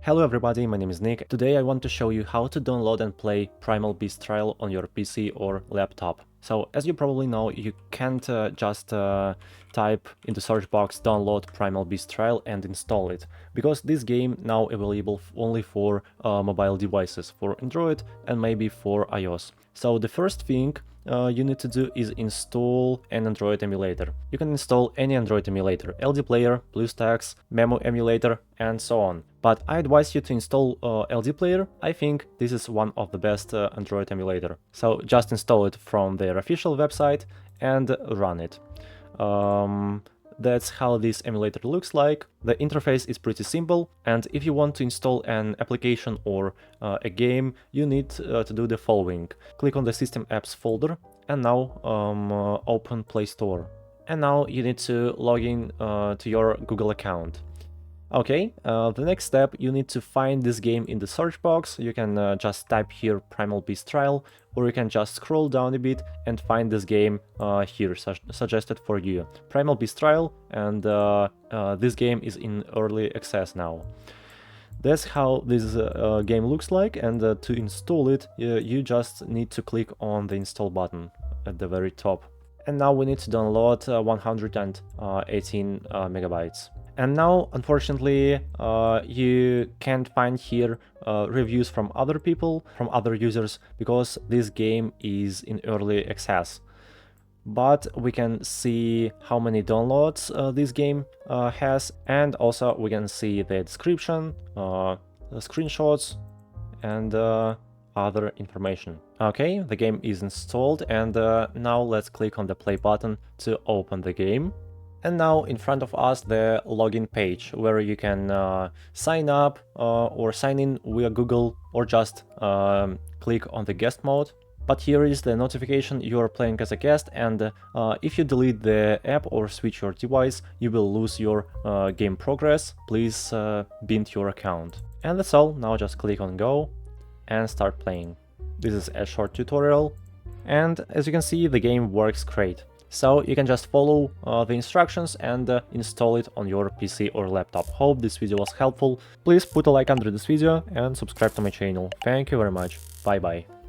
Hello everybody, my name is Nick. Today I want to show you how to download and play Primal Beast Trial on your PC or laptop. So as you probably know, you can't just type in the search box download Primal Beast Trial and install it, because this game now available only for mobile devices, for Android and maybe for iOS. So the first thing you need to do is install an Android emulator. You can install any Android emulator, LD Player, BlueStacks, Memo emulator, and so on. But I advise you to install LD Player. I think this is one of the best Android emulator. So just install it from their official website and run it. That's how this emulator looks like. The interface is pretty simple, and if you want to install an application or a game, you need to do the following. Click on the System Apps folder, and now open Play Store. And now you need to log in to your Google account. Okay, the next step, you need to find this game in the search box. You can just type here Primal Beast Trial, or you can just scroll down a bit and find this game here, suggested for you. Primal Beast Trial, and this game is in early access now. That's how this game looks like, and to install it, you just need to click on the install button at the very top. And now we need to download 118 megabytes. And now, unfortunately, you can't find here reviews from other people, from other users, because this game is in early access. But we can see how many downloads this game has, and also we can see the description, the screenshots, and other information. Okay, the game is installed, and now let's click on the play button to open the game. And now in front of us the login page, where you can sign up or sign in via Google, or just click on the guest mode. But here is the notification you are playing as a guest, and if you delete the app or switch your device, you will lose your game progress. Please bind your account. And that's all. Now just click on go and start playing. This is a short tutorial, and as you can see, the game works great. So you can just follow the instructions and install it on your PC or laptop. Hope this video was helpful. Please put a like under this video and subscribe to my channel. Thank you very much. Bye bye.